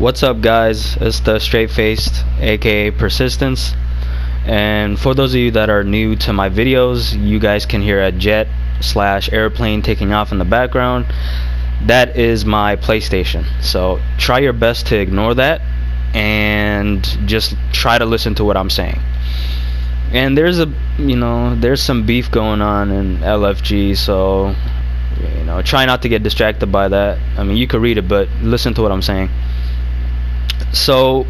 What's up, guys? It's the straight faced, aka Persistence. And for those of you that are new to my videos, you guys can hear a jet slash airplane taking off in the background. That is my PlayStation. So try your best to ignore that and just try to listen to what I'm saying. And there's there's some beef going on in LFG, so try not to get distracted by that. I mean, you could read it, but listen to what I'm saying. So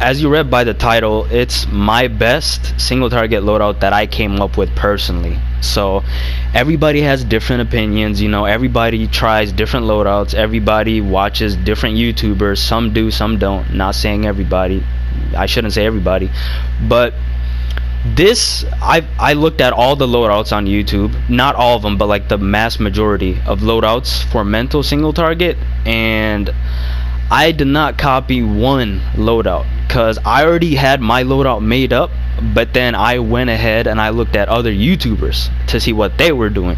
as you read by the title, it's my best single target loadout that I came up with personally. So everybody has different opinions, everybody tries different loadouts, everybody watches different YouTubers, some do, some don't. Not saying everybody, I shouldn't say everybody, but this, I looked at all the loadouts on YouTube, not all of them, but like the mass majority of loadouts for mental single target, and I did not copy one loadout because I already had my loadout made up, but then I went ahead and I looked at other YouTubers to see what they were doing,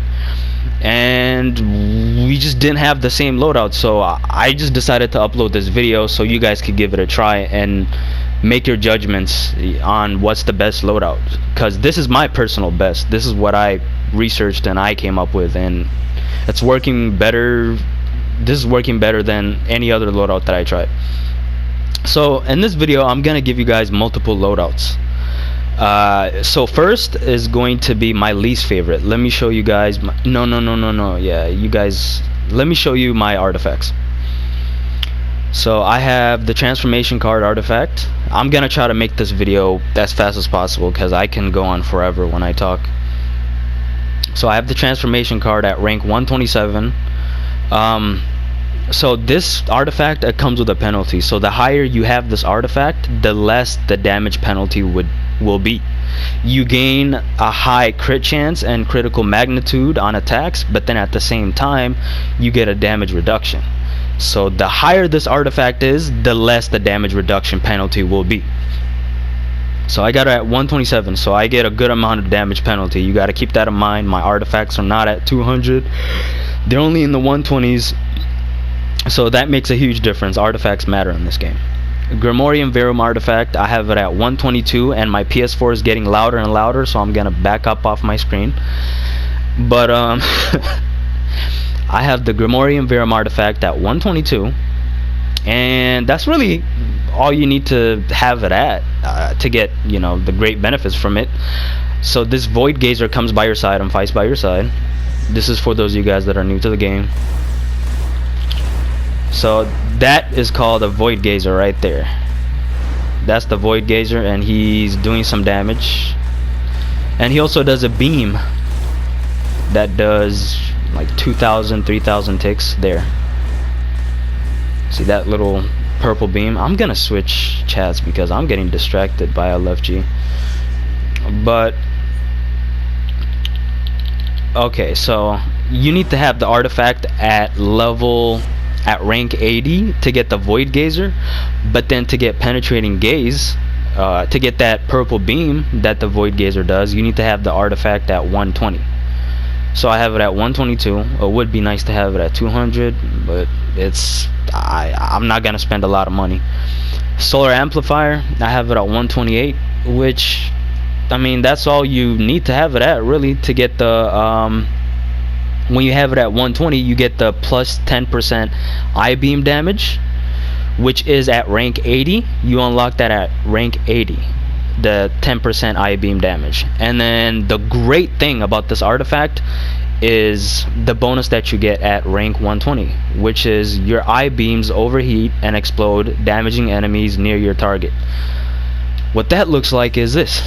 and we just didn't have the same loadout. So I just decided to upload this video so you guys could give it a try and make your judgments on what's the best loadout, because this is my personal best. This is what I researched and I came up with, and it's working better. This is working better than any other loadout that I tried. So in this video, I'm gonna give you guys multiple loadouts. So first is going to be my least favorite. Let me show you guys yeah, you guys, let me show you my artifacts. So I have the transformation card artifact. I'm gonna try to make this video as fast as possible because I can go on forever when I talk. So I have the transformation card at rank 127. So this artifact, it comes with a penalty. So the higher you have this artifact, the less the damage penalty will be. You gain a high crit chance and critical magnitude on attacks, but then at the same time you get a damage reduction. So the higher this artifact is, the less the damage reduction penalty will be. So I got it at 127, so I get a good amount of damage penalty. You got to keep that in mind. My artifacts are not at 200, they're only in the 120s, so that makes a huge difference. Artifacts matter in this game. Grimorium Verum artifact, I have it at 122, and my PS4 is getting louder and louder, so I'm gonna back up off my screen. But I have the Grimorium Verum artifact at 122, and that's really all you need to have it at to get the great benefits from it. So this Void Gazer comes by your side and fights by your side. This is for those of you guys that are new to the game. So that is called a Void Gazer right there. That's the Void Gazer, and he's doing some damage. And he also does a beam that does like 2,000, 3,000 ticks there. See that little purple beam? I'm gonna switch chats because I'm getting distracted by LFG. But okay, so you need to have the artifact at rank 80 to get the Void Gazer, but then to get Penetrating Gaze, to get that purple beam that the Void Gazer does, you need to have the artifact at 120. So I have it at 122. It would be nice to have it at 200, but I'm not gonna spend a lot of money. Solar Amplifier, I have it at 128, which, I mean, that's all you need to have it at, really, to get the when you have it at 120, you get the plus 10% I-beam damage, which is at rank 80. You unlock that at rank 80, the 10% I-beam damage. And then the great thing about this artifact is the bonus that you get at rank 120, which is your I-beams overheat and explode, damaging enemies near your target. What that looks like is this.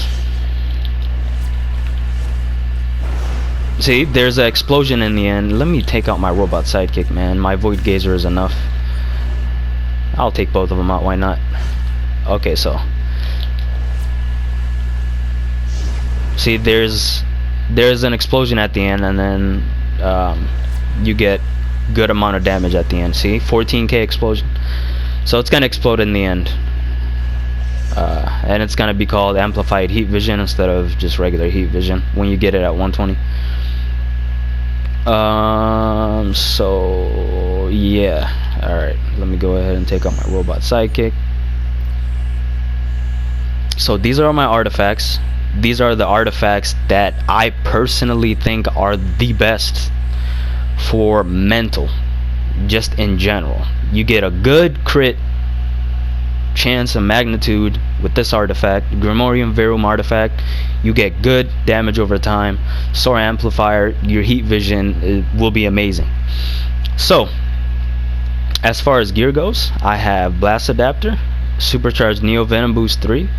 See, there's an explosion in the end. Let me take out my robot sidekick, man. My Void Gazer is enough. I'll take both of them out, why not? Okay, so see, there's an explosion at the end, and then you get good amount of damage at the end. See, 14k explosion. So it's gonna explode in the end, and it's gonna be called Amplified Heat Vision instead of just regular Heat Vision when you get it at 120. So yeah, Alright, let me go ahead and take out my robot sidekick. So these are my artifacts. These are the artifacts that I personally think are the best for mental, just in general. You get a good crit chance and magnitude with this artifact, Grimorium Verum artifact. You get good damage over time. Soar amplifier, your heat vision will be amazing. So as far as gear goes, I have Blast Adapter, Supercharged Neo Venom Boost 3,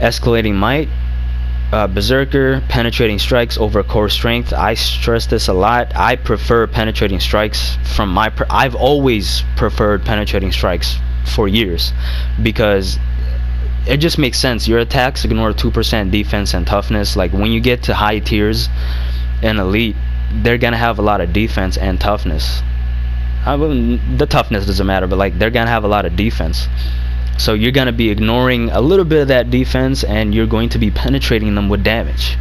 Escalating Might, Berserker, Penetrating Strikes over Core Strength. I stress this a lot. I prefer Penetrating Strikes from my I've always preferred Penetrating Strikes for years, because it just makes sense. Your attacks ignore 2% defense and toughness. Like when you get to high tiers in Elite, they're gonna have a lot of defense and toughness. The toughness doesn't matter, but like they're gonna have a lot of defense. So you're gonna be ignoring a little bit of that defense, and you're going to be penetrating them with damage.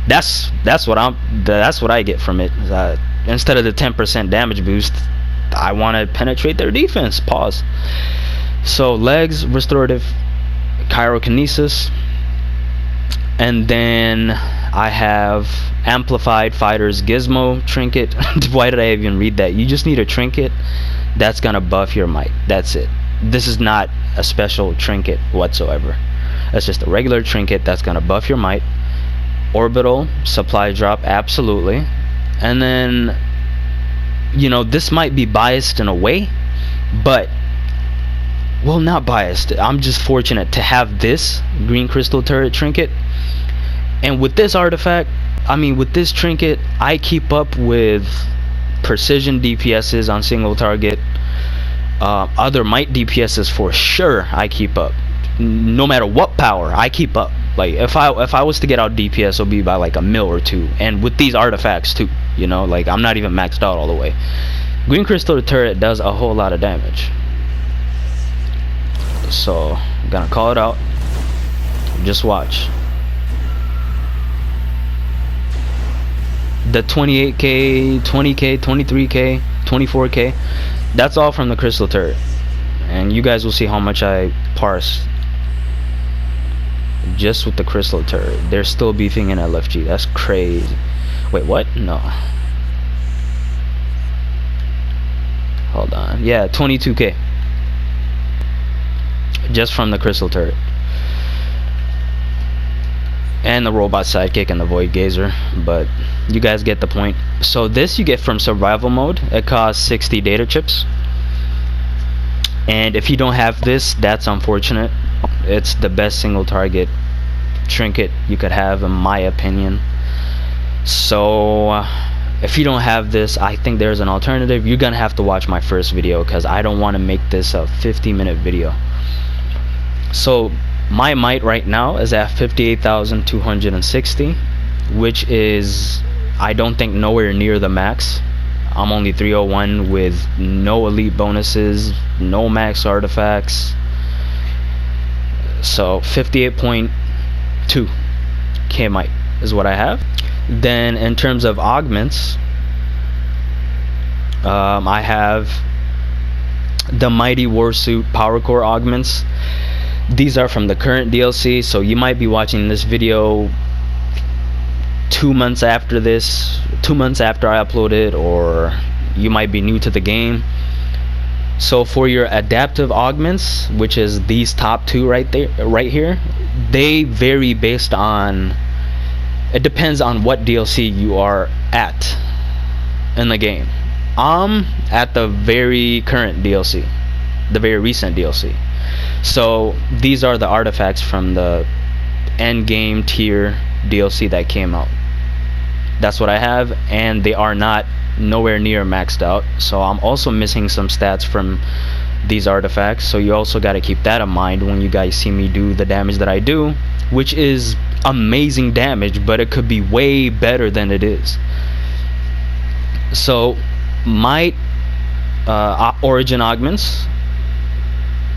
That's what I get from it. Instead of the 10% damage boost, I want to penetrate their defense. Pause. So legs, restorative, chirokinesis, and then I have amplified fighters gizmo trinket. Why did I even read that? You just need a trinket that's gonna buff your might. That's it. This is not a special trinket whatsoever. That's just a regular trinket that's gonna buff your might. Orbital supply drop, absolutely. And then, you know, this might be biased in a way, but, well, not biased. I'm just fortunate to have this green crystal turret trinket, and with this artifact, I mean with this trinket, I keep up with precision DPSs on single target. Other might DPSs for sure I keep up. No matter what power, I keep up. Like if I was to get out DPS, it'll be by like a mil or two, and with these artifacts too, you know, like I'm not even maxed out all the way. Green crystal turret does a whole lot of damage, so I'm gonna call it out. Just watch. The 28k, 20k, 23k, 24k, that's all from the crystal turret, and you guys will see how much I parse just with the crystal turret. They're still beefing in LFG. That's crazy. Wait, what? No, hold on. Yeah, 22k just from the crystal turret, and the robot sidekick and the void gazer, but you guys get the point. So this you get from survival mode. It costs 60 data chips, and if you don't have this, that's unfortunate. It's the best single target trinket you could have, in my opinion. So if you don't have this, I think there's an alternative. You're gonna have to watch my first video, because I don't want to make this a 50-minute video. So my might right now is at 58,260, which is, I don't think, nowhere near the max. I'm only 301 with no elite bonuses, no max artifacts. So 58.2k might is what I have. Then in terms of augments, I have the Mighty Warsuit Power Core augments. These are from the current DLC, so you might be watching this video 2 months after this, 2 months after I upload it, or you might be new to the game. So for your adaptive augments, which is these top two right there, right here, they vary based on, it depends on what DLC you are at in the game. I'm at the very current DLC, the very recent DLC. So these are the artifacts from the end game tier DLC that came out. That's what I have, and they are not nowhere near maxed out. So I'm also missing some stats from these artifacts, so you also got to keep that in mind when you guys see me do the damage that I do, which is amazing damage, but it could be way better than it is. So my origin augments,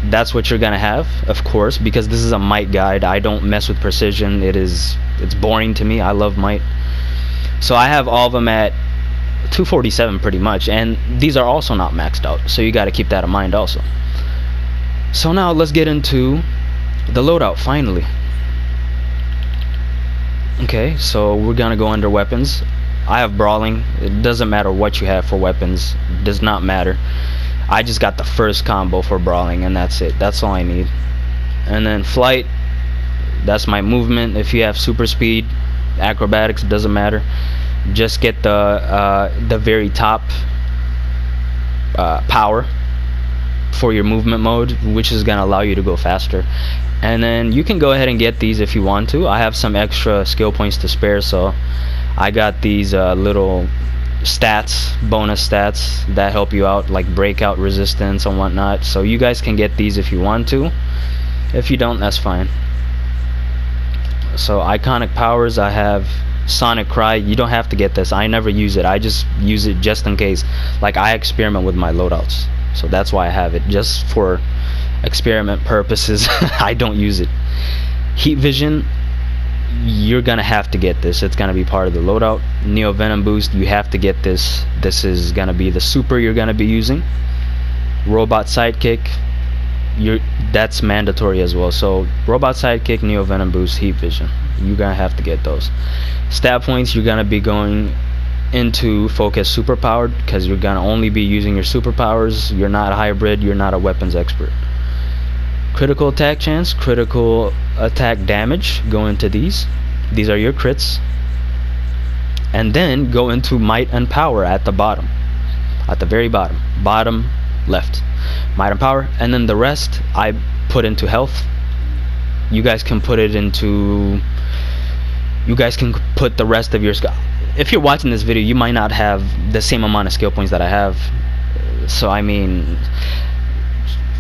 that's what you're gonna have, of course, because this is a might guide. I don't mess with precision. It's boring to me. I love might. So I have all of them at 247 pretty much, and these are also not maxed out, so you got to keep that in mind also. So now let's get into the loadout finally. Okay, so we're gonna go under weapons. I have brawling. It doesn't matter what you have for weapons, it does not matter. I just got the first combo for brawling, and that's it. That's all I need. And then flight, that's my movement. If you have super speed, acrobatics, it doesn't matter. Just get the very top power for your movement mode, which is gonna allow you to go faster. And then you can go ahead and get these if you want to. I have some extra skill points to spare, so I got these little stats, bonus stats that help you out, like breakout resistance and whatnot. So you guys can get these if you want to. If you don't, that's fine. So iconic powers, I have Sonic Cry. You don't have to get this. I never use it. I just use it just in case. Like, I experiment with my loadouts, so that's why I have it, just for experiment purposes. I don't use it. Heat Vision, you're gonna have to get this. It's gonna be part of the loadout. Neo Venom Boost, you have to get this. This is gonna be the super you're gonna be using. Robot Sidekick, that's mandatory as well. So Robot Sidekick, Neo Venom Boost, Heat Vision, you're gonna have to get those. Stat points, you're gonna be going into focus superpowered, because you're gonna only be using your superpowers. You're not a hybrid, you're not a weapons expert. Critical attack chance, critical attack damage, go into these are your crits. And then go into might and power at the bottom, at the very bottom left, might and power. And then the rest I put into health. You guys can put it into, you guys can put the rest of your skill. If you're watching this video, you might not have the same amount of skill points that I have, so I mean,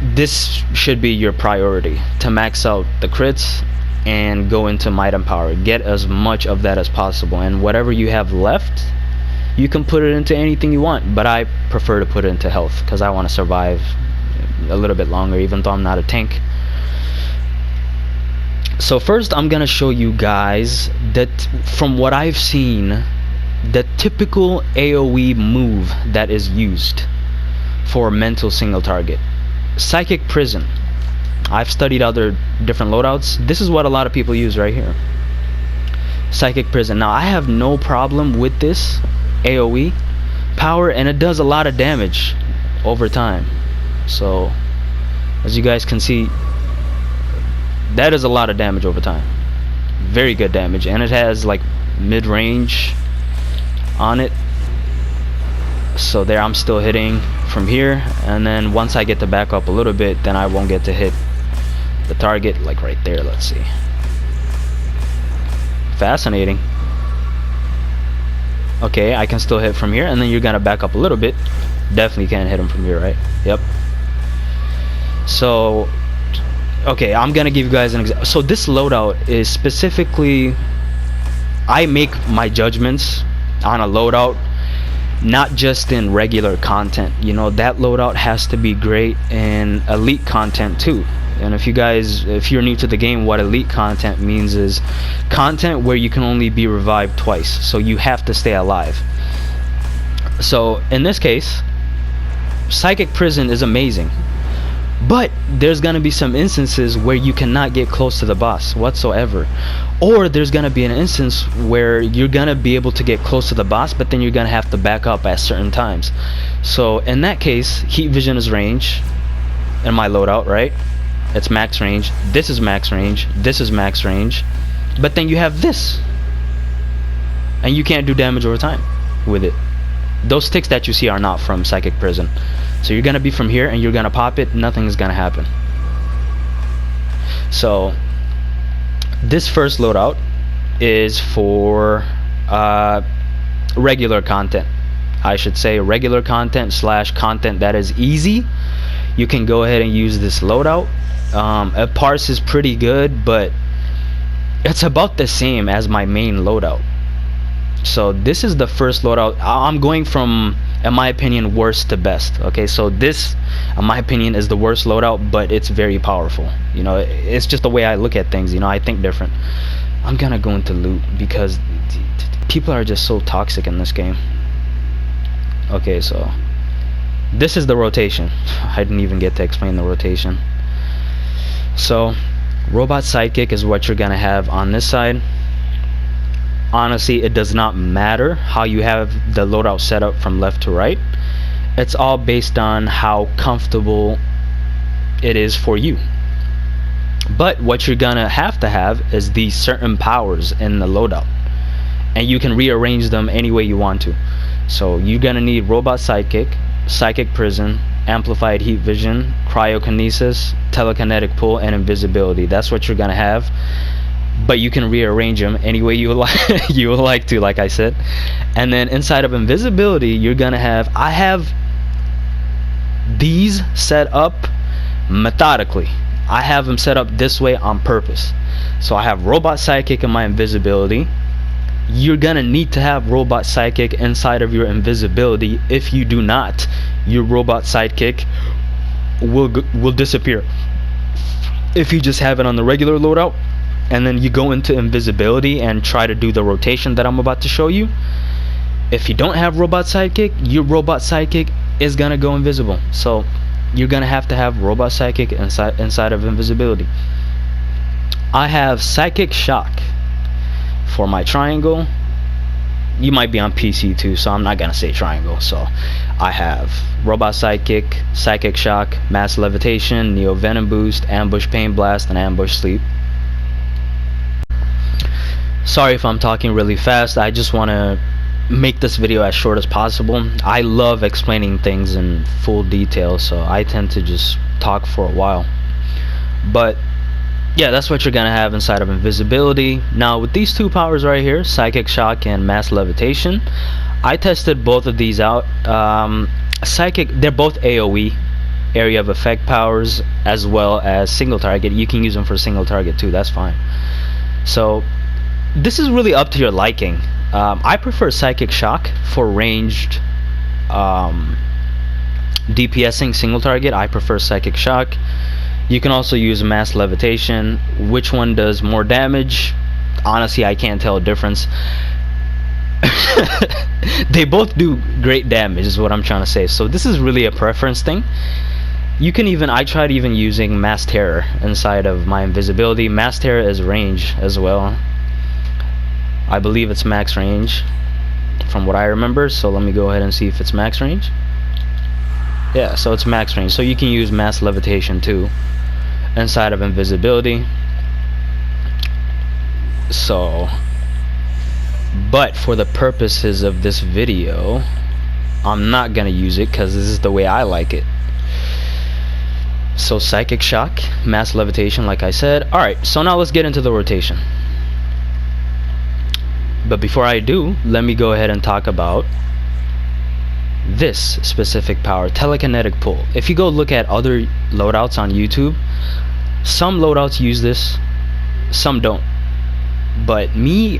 this should be your priority, to max out the crits and go into might and power. Get as much of that as possible, and whatever you have left, you can put it into anything you want, but I prefer to put it into health because I want to survive a little bit longer, even though I'm not a tank. So first I'm gonna show you guys that, from what I've seen, the typical AoE move that is used for mental single target. Psychic Prison. I've studied other different loadouts. This is what a lot of people use right here. Psychic Prison. Now I have no problem with this AoE power, and it does a lot of damage over time. So as you guys can see, that is a lot of damage over time. Very good damage, and it has like mid-range on it. So there, I'm still hitting from here, and then once I get to back up a little bit, then I won't get to hit the target, like right there. Let's see. Fascinating. Okay, I can still hit from here, and then you're gonna back up a little bit. Definitely can't hit him from here, right? Yep. So okay, I'm gonna give you guys an example. So this loadout is specifically, I make my judgments on a loadout not just in regular content. You know, that loadout has to be great in elite content too. And if you're new to the game, what elite content means is content where you can only be revived twice, so you have to stay alive. So in this case, Psychic Prison is amazing, but there's gonna be some instances where you cannot get close to the boss whatsoever, or there's gonna be an instance where you're gonna be able to get close to the boss, but then you're gonna have to back up at certain times. So in that case, Heat Vision is range in my loadout, right? It's max range. This is max range. This is max range. But then you have this, and you can't do damage over time with it. Those ticks that you see are not from Psychic Prison. So you're gonna be from here and you're gonna pop it, nothing is gonna happen. So this first loadout is for regular content. I should say regular content / content that is easy. You can go ahead and use this loadout. Parse is pretty good, but it's about the same as my main loadout. So this is the first loadout. I'm going from, in my opinion, worst to best. Okay, so this, in my opinion, is the worst loadout, but it's very powerful. You know, it's just the way I look at things. You know, I think different. I'm gonna go into loot because people are just so toxic in this game. Okay, so this is the rotation. I didn't even get to explain the rotation. So robot sidekick is what you're gonna have on this side. Honestly, it does not matter how you have the loadout set up from left to right. It's all based on how comfortable it is for you. But what you're gonna have to have is these certain powers in the loadout, and you can rearrange them any way you want to. So you're gonna need robot sidekick, psychic prison, amplified heat vision, cryokinesis, telekinetic pull, and invisibility. That's what you're gonna have, but you can rearrange them any way you like. You would like to, like I said. And then inside of invisibility, you're gonna have, I have these set up methodically. I have them set up this way on purpose. So I have robot sidekick in my invisibility. You're gonna need to have robot sidekick inside of your invisibility. If you do not, your robot sidekick will disappear. If you just have it on the regular loadout and then you go into invisibility and try to do the rotation that I'm about to show you, if you don't have robot sidekick, your robot sidekick is gonna go invisible. So you're gonna have to have robot sidekick inside of invisibility. I have psychic shock for my triangle. You might be on PC too, so I'm not gonna say triangle. So I have robot sidekick, psychic shock, mass levitation, neo venom boost, ambush pain blast, and ambush sleep. Sorry if I'm talking really fast. I just want to make this video as short as possible. I love explaining things in full detail, so I tend to just talk for a while. But yeah, that's what you're gonna have inside of invisibility. Now with these two powers right here, psychic shock and mass levitation, I tested both of these out. Psychic, they're both AoE, area of effect powers, as well as single target. You can use them for single target too, that's fine. So this is really up to your liking. I prefer psychic shock for ranged DPSing single target. I prefer psychic shock. You can also use mass levitation. Which one does more damage? Honestly, I can't tell a difference. They both do great damage is what I'm trying to say. So this is really a preference thing. You can even, I tried even using mass terror inside of my invisibility. Mass terror is range as well. I believe it's max range from what I remember, so let me go ahead and see if it's max range. Yeah, so it's max range, so you can use mass levitation too inside of invisibility. So, but for the purposes of this video, I'm not gonna use it because this is the way I like it. So psychic shock, mass levitation, like I said. Alright, so now let's get into the rotation. But before I do, let me go ahead and talk about this specific power, telekinetic pull. If you go look at other loadouts on YouTube, some loadouts use this, some don't. But me,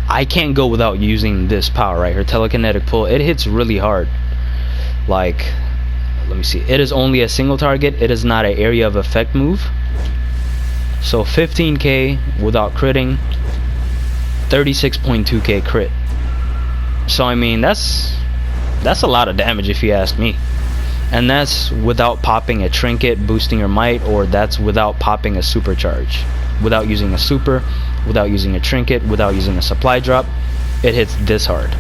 I can't go without using this power right here, telekinetic pull. It hits really hard. Like, let me see, it is only a single target. It is not an area of effect move. So 15k without critting, 36.2k crit. So I mean, that's a lot of damage if you ask me. And that's without popping a trinket boosting your might, or that's without popping a supercharge, without using a super, without using a trinket, without using a supply drop. It hits this hard.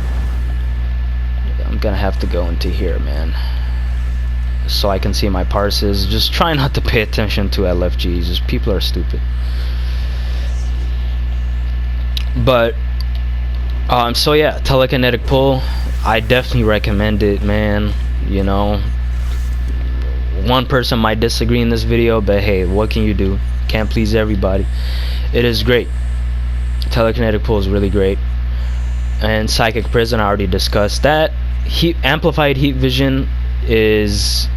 I'm gonna have to go into here, man, so I can see my parses. Just try not to pay attention to LFGs, just people are stupid. But so yeah, telekinetic pull, I definitely recommend it, man. You know, one person might disagree in this video, but hey, what can you do? Can't please everybody. It is great. Telekinetic pull is really great. And psychic prison, I already discussed that. Amplified heat vision is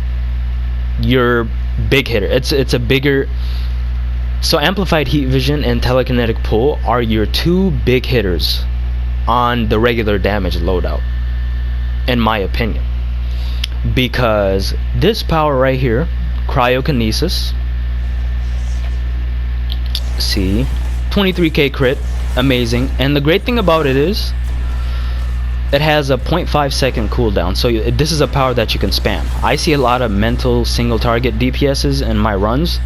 your big hitter. It's a bigger. So amplified heat vision and telekinetic pull are your two big hitters on the regular damage loadout, in my opinion. Because this power right here, cryokinesis, see, 23k crit, amazing. And the great thing about it is it has a 0.5 second cooldown, so this is a power that you can spam. I see a lot of mental single target DPSs in my runs.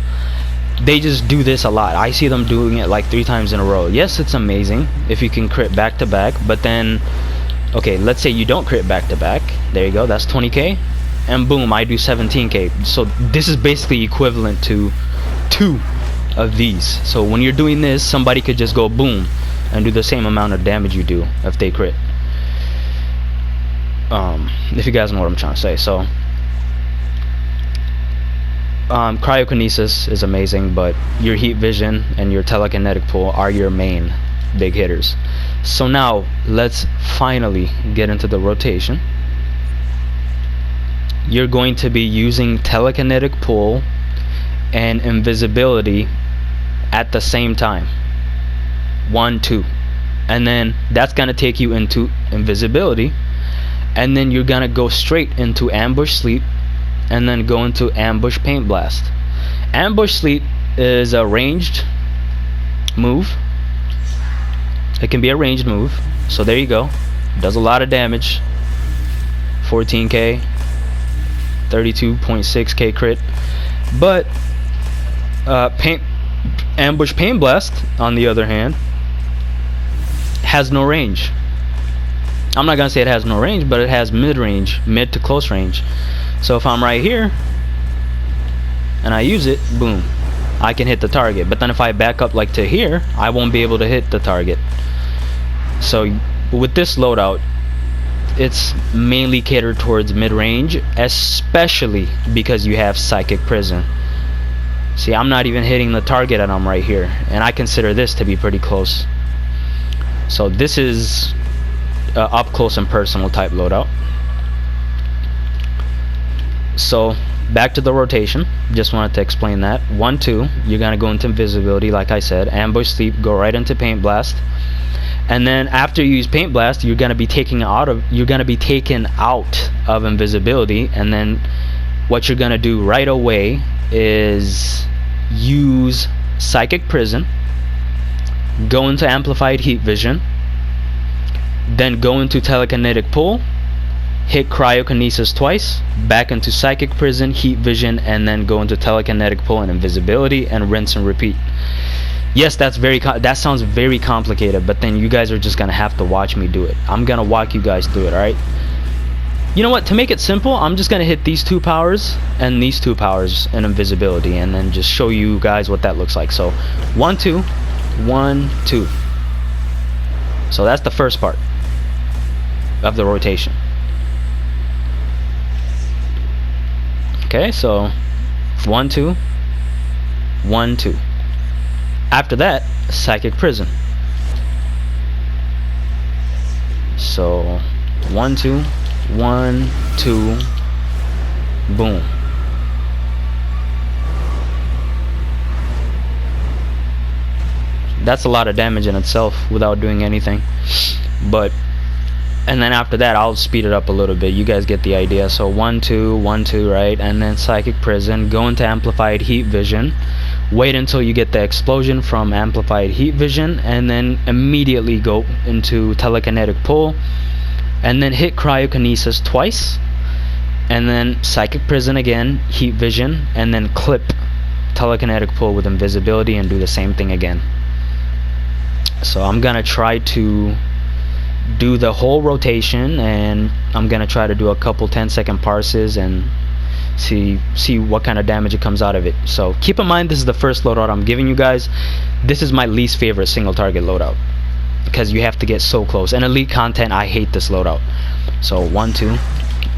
They just do this a lot. I see them doing it like 3 times in a row. Yes, it's amazing if you can crit back to back, but then, okay, let's say you don't crit back to back. There you go, that's 20k, and boom, I do 17k. So this is basically equivalent to 2 of these. So when you're doing this, somebody could just go boom and do the same amount of damage you do if they crit. If you guys know what I'm trying to say. So cryokinesis is amazing, but your heat vision and your telekinetic pull are your main big hitters. So now let's finally get into the rotation. You're going to be using telekinetic pull and invisibility at the same time. 1, 2, and then that's gonna take you into invisibility, and then you're gonna go straight into ambush sleep, and then go into ambush paint blast. Ambush sleep is a ranged move. It can be a ranged move, so there you go. Does a lot of damage. 14k, 32.6k crit. But ambush paint blast, on the other hand, has no range. I'm not gonna say it has no range, but it has mid-range, mid to close range. So if I'm right here and I use it, boom, I can hit the target. But then if I back up like to here, I won't be able to hit the target. So with this loadout, it's mainly catered towards mid-range, especially because you have Psychic Prison. See, I'm not even hitting the target and I'm right here, and I consider this to be pretty close. So this is up close and personal type loadout. So back to the rotation, just wanted to explain that. 1, 2, you're gonna go into invisibility, like I said. Ambush sleep, go right into paint blast, and then after you use paint blast, you're gonna be taken out of invisibility, and then what you're gonna do right away is use Psychic Prison, go into amplified heat vision, then go into telekinetic pull, hit cryokinesis twice, back into Psychic Prison, heat vision, and then go into telekinetic pull and invisibility, and rinse and repeat. Yes, that sounds very complicated, but then you guys are just gonna have to watch me do it. I'm gonna walk you guys through it, alright? You know what, to make it simple, I'm just gonna hit these 2 powers and these 2 powers in invisibility, and then just show you guys what that looks like. So 1, 2, 1, 2. So that's the first part of the rotation. Okay, so 1, 2, 1, 2. After that, Psychic Prison. So 1, 2, 1, 2, boom. That's a lot of damage in itself without doing anything. But and then after that, I'll speed it up a little bit. You guys get the idea. So 1, 2, 1, 2, right? And then Psychic Prison, go into amplified heat vision, wait until you get the explosion from amplified heat vision, and then immediately go into telekinetic pull, and then hit cryokinesis twice, and then Psychic Prison again, heat vision, and then clip telekinetic pull with invisibility and do the same thing again. So I'm gonna try to do the whole rotation, and I'm gonna try to do a couple 10-second parses and see what kind of damage it comes out of it. So keep in mind, this is the first loadout I'm giving you guys. This is my least favorite single target loadout because you have to get so close. And elite content, I hate this loadout. So 1, 2,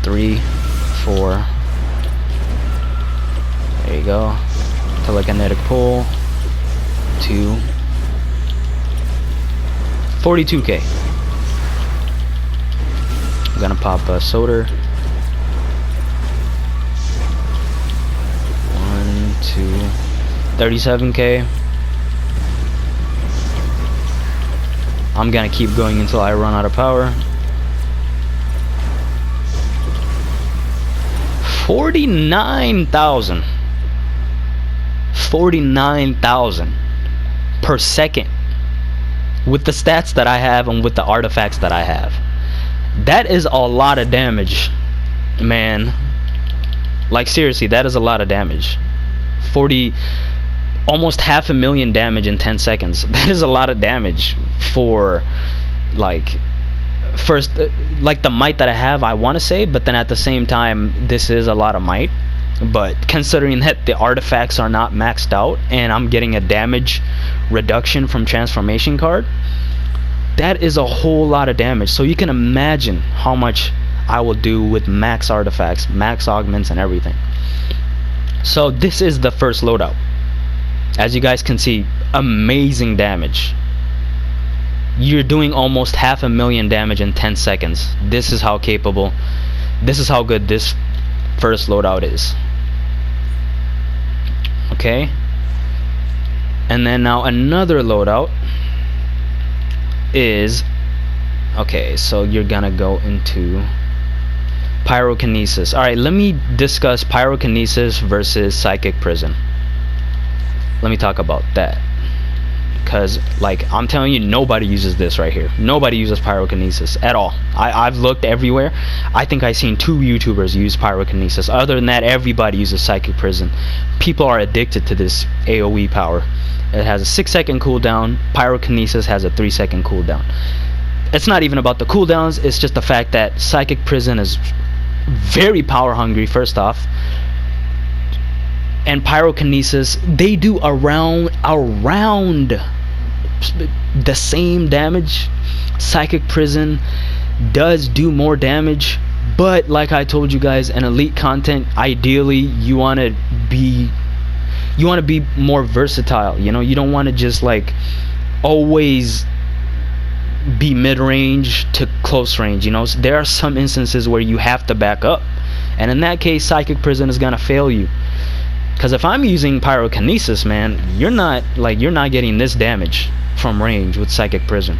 3, 4. There you go. Telekinetic pull. 2. 42k. I'm gonna pop a soda. 1, 2, 37k. I'm gonna keep going until I run out of power. 49,000. 49,000 per second with the stats that I have and with the artifacts that I have. That is a lot of damage, man. Like seriously, that is a lot of damage. 40, almost 500,000 damage in 10 seconds. That is a lot of damage for like first like the might that I have, I want to say, but then at the same time this is a lot of might. But considering that the artifacts are not maxed out and I'm getting a damage reduction from transformation card, that is a whole lot of damage. So you can imagine how much I will do with max artifacts, max augments, and everything. So this is the first loadout. As you guys can see, amazing damage. You're doing almost 500,000 damage in 10 seconds. This is how capable, this is how good this first loadout is. Okay, and then now another loadout is, okay, so you're gonna go into pyrokinesis. Alright, let me discuss pyrokinesis versus psychic prison. Let me talk about that, because like I'm telling you, nobody uses this right here. Nobody uses pyrokinesis at all. I've looked everywhere. I think I've seen 2 YouTubers use pyrokinesis. Other than that, everybody uses psychic prison. People are addicted to this AoE power. It has a 6-second cooldown. Pyrokinesis has a 3-second cooldown. It's not even about the cooldowns, it's just the fact that psychic prison is very power hungry, first off, and pyrokinesis, they do around the same damage. Psychic prison does do more damage, but like I told you guys, in elite content, ideally you want to be more versatile. You know, you don't want to just like always be mid-range to close range. You know, so there are some instances where you have to back up, and in that case psychic prison is gonna fail you. Because if I'm using pyrokinesis, man, you're not getting this damage from range with psychic prison.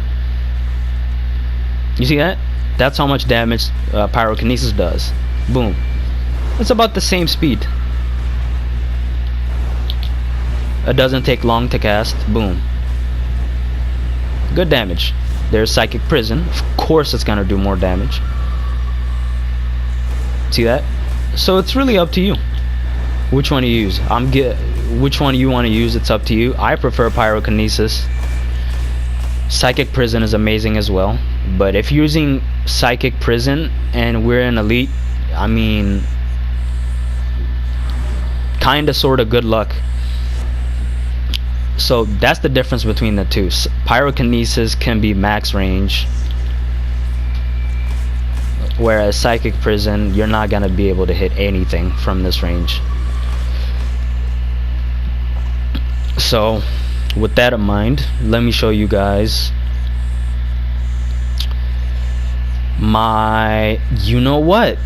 You see that? That's how much damage pyrokinesis does. Boom. It's about the same speed. It doesn't take long to cast. Boom. Good damage. There's psychic prison. Of course it's gonna do more damage. See that? So it's really up to you which one you use. Which one you want to use, it's up to you. I prefer pyrokinesis. Psychic prison is amazing as well, but if you're using psychic prison and we're in elite, I mean, kinda sorta good luck. So that's the difference between the two. Pyrokinesis can be max range, whereas psychic prison, you're not gonna be able to hit anything from this range. So with that in mind, let me show you guys my, you know what,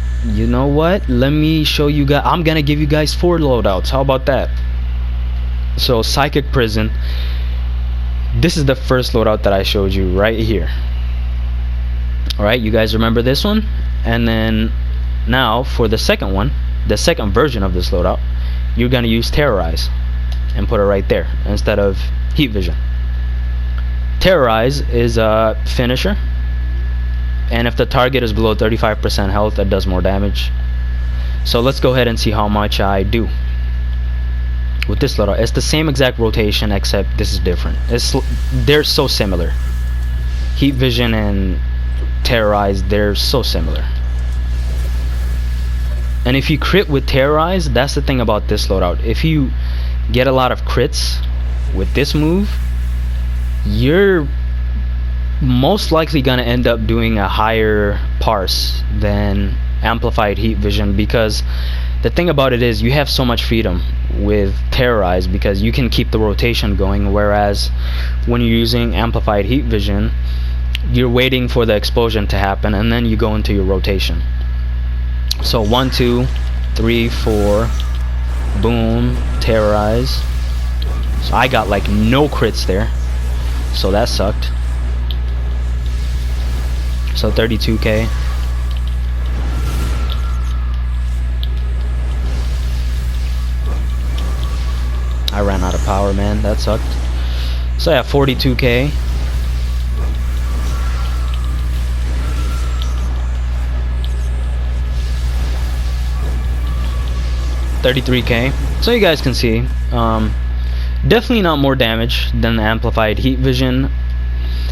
let me show you guys. I'm gonna give you guys 4 loadouts. How about that? So psychic prison, this is the first loadout that I showed you right here. Alright, you guys remember this one? And then now for the second one, the second version of this loadout, you're gonna use terrorize and put it right there instead of heat vision. Terrorize is a finisher, and if the target is below 35% health, it does more damage. So let's go ahead and see how much I do with this loadout. It's the same exact rotation, except this is different. They're so similar. Heat vision and terrorize, they're so similar. And if you crit with terrorize, that's the thing about this loadout. If you get a lot of crits with this move, you're most likely gonna end up doing a higher parse than amplified heat vision, because the thing about it is you have so much freedom with terrorize because you can keep the rotation going, whereas when you're using amplified heat vision, you're waiting for the explosion to happen and then you go into your rotation. So 1, 2, 3, 4, boom, terrorize. So I got like no crits there, so that sucked. So 32k. I ran out of power, man, that sucked. So yeah, 42k. 33k. So you guys can see, definitely not more damage than the amplified heat vision,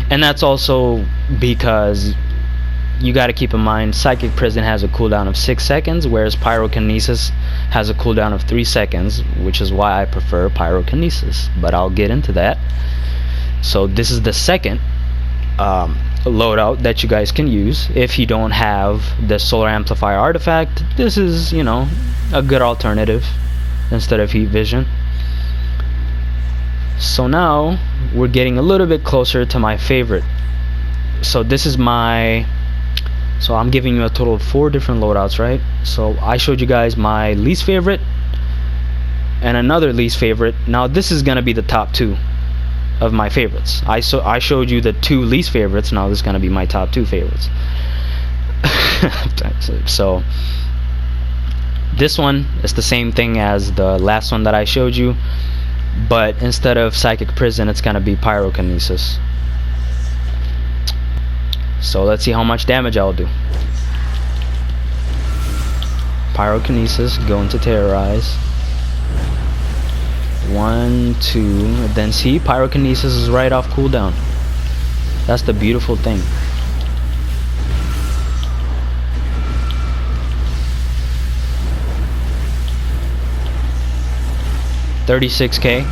and that's also because you got to keep in mind Psychic Prison has a cooldown of 6 seconds, whereas Pyrokinesis has a cooldown of 3 seconds, which is why I prefer Pyrokinesis, but I'll get into that. So this is the second loadout that you guys can use if you don't have the Solar Amplifier artifact. This is, you know, a good alternative instead of heat vision. So now we're getting a little bit closer to my favorite. So this is my, so I'm giving you a total of 4 different loadouts, right? So I showed you guys my least favorite and another least favorite. Now this is gonna be the top 2 of my favorites. I showed you the 2 least favorites. Now this is gonna be my top 2 favorites. So this one is the same thing as the last one that I showed you, but instead of Psychic Prison, it's gonna be Pyrokinesis. So let's see how much damage I'll do. Pyrokinesis, go into Terrorize. 1, 2, then see, Pyrokinesis is right off cooldown. That's the beautiful thing. $36k.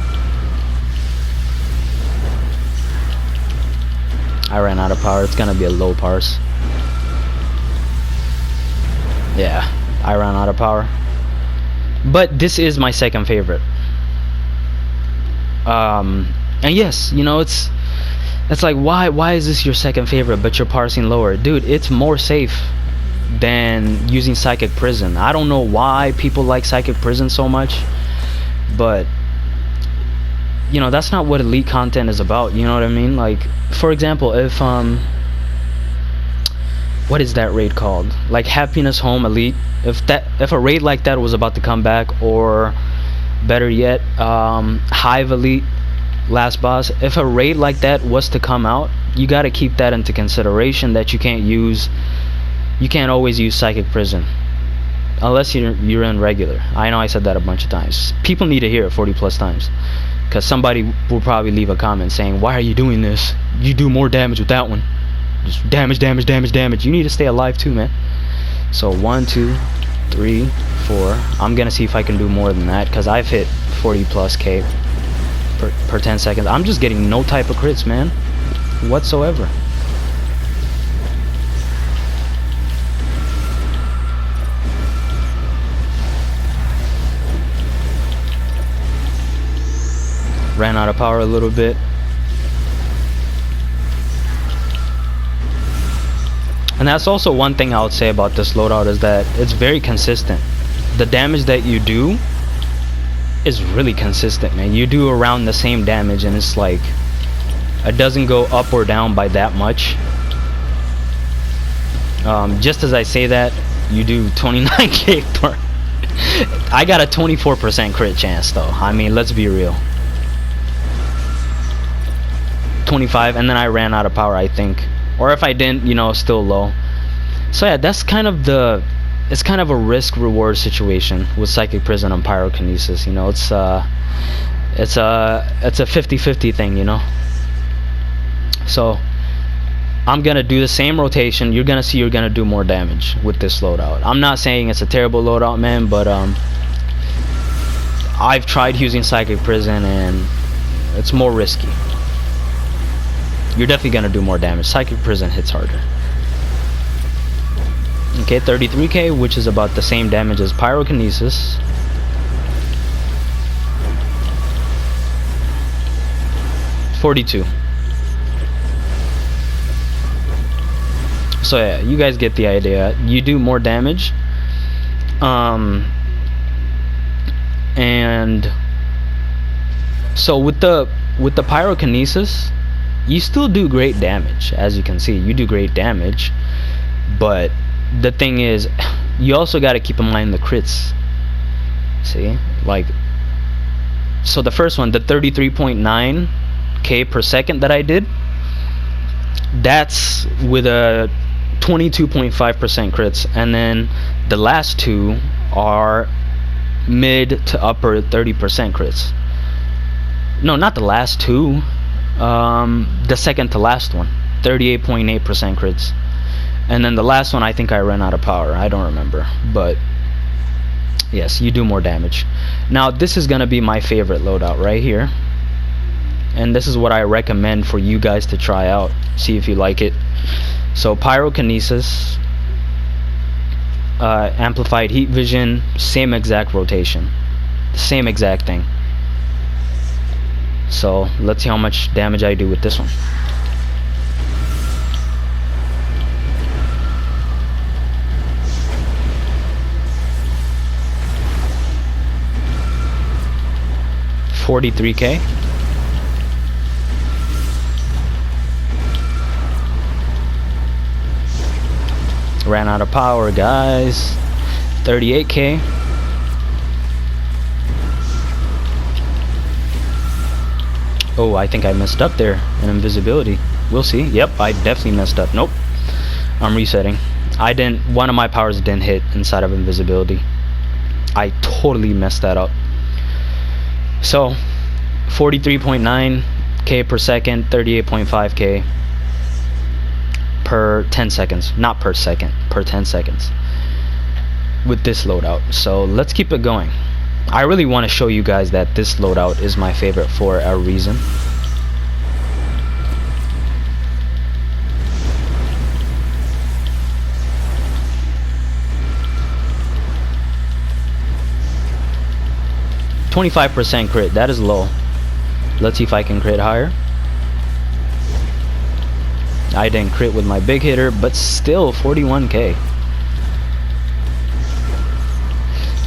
I ran out of power. It's gonna be a low parse. Yeah, I ran out of power. But this is my second favorite. And yes, you know, it's like, why is this your second favorite but you're parsing lower? Dude, it's more safe than using Psychic Prison. I don't know why people like Psychic Prison so much, but you know, that's not what elite content is about. You know what I mean? Like, for example, if what is that raid called? Like Happiness Home Elite. If a raid like that was about to come back, or better yet, Hive Elite Last Boss, if a raid like that was to come out, you got to keep that into consideration, that you can't always use Psychic Prison unless you're in regular. I know I said that a bunch of times. People need to hear it 40 plus times, because somebody will probably leave a comment saying, why are you doing this? You do more damage with that one. Just damage, damage, damage, damage. You need to stay alive too, man. So 1, 2, 3, 4. I'm gonna see if I can do more than that, because I've hit 40 plus K per 10 seconds. I'm just getting no type of crits, man, whatsoever. Ran out of power a little bit. And that's also one thing I would say about this loadout, is that it's very consistent. The damage that you do is really consistent, man. You do around the same damage, and it's like, it doesn't go up or down by that much. Just as I say that, you do 29k per. I got a 24% crit chance though. I mean, let's be real. 25, and then I ran out of power, I think. Or if I didn't, you know, still low. So yeah, that's kind of it's kind of a risk reward situation with Psychic Prison and Pyrokinesis. You know, it's a 50-50 thing, you know. So I'm gonna do the same rotation. You're gonna see you're gonna do more damage with this loadout. I'm not saying it's a terrible loadout, man, but I've tried using Psychic Prison and it's more risky. You're definitely gonna do more damage. Psychic Prison hits harder. Okay, 33k, which is about the same damage as Pyrokinesis. $42. So yeah, you guys get the idea. You do more damage. And so with the Pyrokinesis, you still do great damage. As you can see, you do great damage, but the thing is, you also got to keep in mind the crits. See, like, so the first one, the 33.9k per second that I did, that's with a 22.5% crits, and then the last two are mid to upper 30% crits. No, not the last two. The second to last one, 38.8% crits. And then the last one, I think I ran out of power. I don't remember, but yes, you do more damage. Now this is gonna be my favorite loadout right here, and this is what I recommend for you guys to try out, see if you like it. So pyrokinesis, amplified heat vision, same exact rotation, same exact thing. So let's see how much damage I do with this one. $43K. Ran out of power, guys. $38K. Oh, I think I messed up there in invisibility. We'll see. Yep, I definitely messed up. Nope. I'm resetting. One of my powers didn't hit inside of invisibility. I totally messed that up. So 43.9K per second, 38.5K per 10 seconds. Not per second, per 10 seconds with this loadout. So let's keep it going. I really want to show you guys that this loadout is my favorite for a reason. %25 crit, that is low. Let's see if I can crit higher. I didn't crit with my big hitter, but still 41K.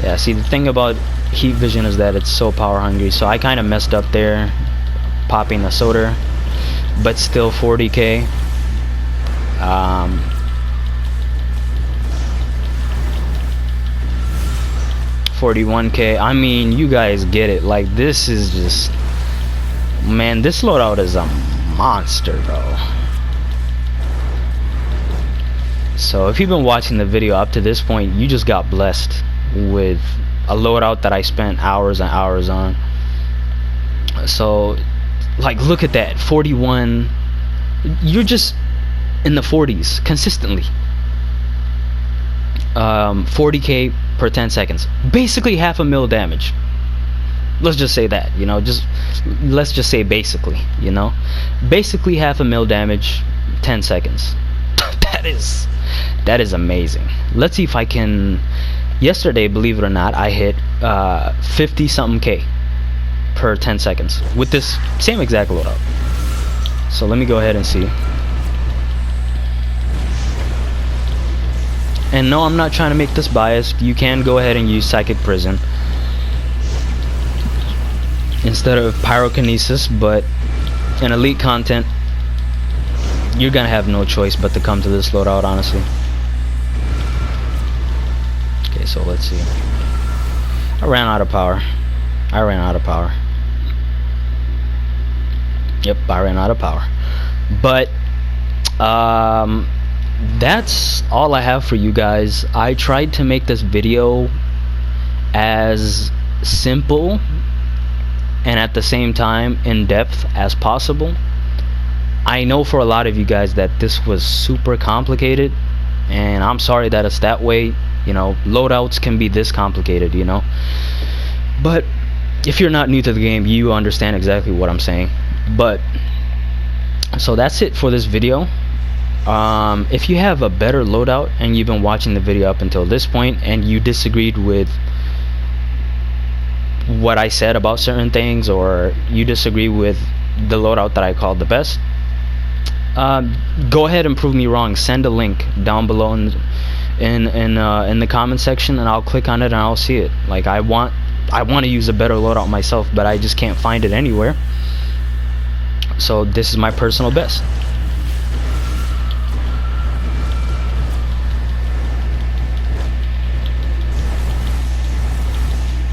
Yeah, see, the thing about heat vision is that it's so power hungry, so I kind of messed up there popping the soda, but still 40K. 41K. I mean, you guys get it. Like, this is just, man, this loadout is a monster, bro. So if you've been watching the video up to this point, you just got blessed with a loadout that I spent hours and hours on. So, like, look at that, 41. You're just in the 40s consistently. 40K per 10 seconds, basically half a mil damage. Let's just say that, you know, let's just say basically, you know, basically half a mil damage, 10 seconds. that is amazing. Let's see if I can. Yesterday, believe it or not, I hit 50 something K per 10 seconds with this same exact loadout. So let me go ahead and see. And no, I'm not trying to make this biased. You can go ahead and use Psychic Prison instead of Pyrokinesis, but in Elite content, you're gonna have no choice but to come to this loadout, honestly. Okay, so let's see. I ran out of power. Yep, I ran out of power. But that's all I have for you guys. I tried to make this video as simple and at the same time in depth as possible. I know for a lot of you guys that this was super complicated, and I'm sorry that it's that way. You know, loadouts can be this complicated, you know, but if you're not new to the game, you understand exactly what I'm saying. But so that's it for this video. If you have a better loadout and you've been watching the video up until this point and you disagreed with what I said about certain things, or you disagree with the loadout that I called the best, go ahead and prove me wrong. Send a link down below in the comment section, and I'll click on it and I'll see it. Like, I want to use a better loadout myself, but I just can't find it anywhere. So this is my personal best.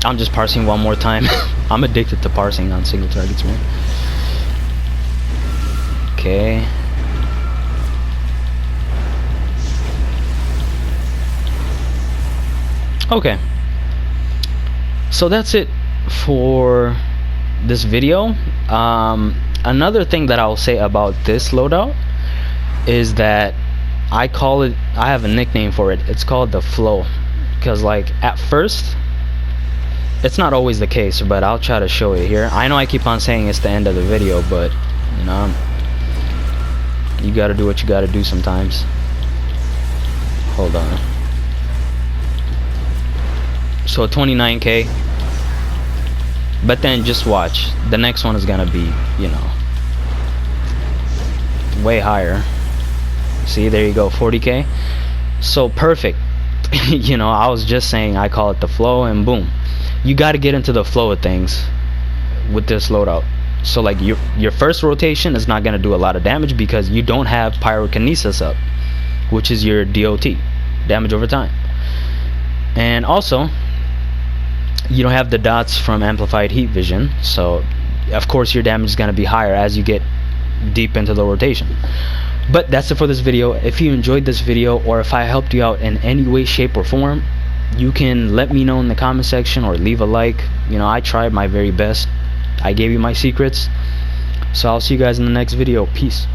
I'm just parsing one more time. I'm addicted to parsing on single targets, man. Okay. Okay. So that's it for this video. Another thing that I'll say about this loadout is that I have a nickname for it. It's called the flow, because like at first, it's not always the case, but I'll try to show it here. I know I keep on saying it's the end of the video, but you know, you gotta do what you gotta do sometimes. Hold on. So 29k, but then just watch, the next one is gonna be, you know, way higher. See, there you go, 40k. So perfect. You know, I was just saying I call it the flow, and boom, you got to get into the flow of things with this loadout. So like your first rotation is not going to do a lot of damage because you don't have pyrokinesis up, which is your DOT, damage over time. And also you don't have the dots from amplified heat vision, so of course your damage is going to be higher as you get deep into the rotation. But that's it for this video. If you enjoyed this video, or if I helped you out in any way, shape, or form, you can let me know in the comment section or leave a like. You know, I tried my very best. I gave you my secrets. So I'll see you guys in the next video. Peace.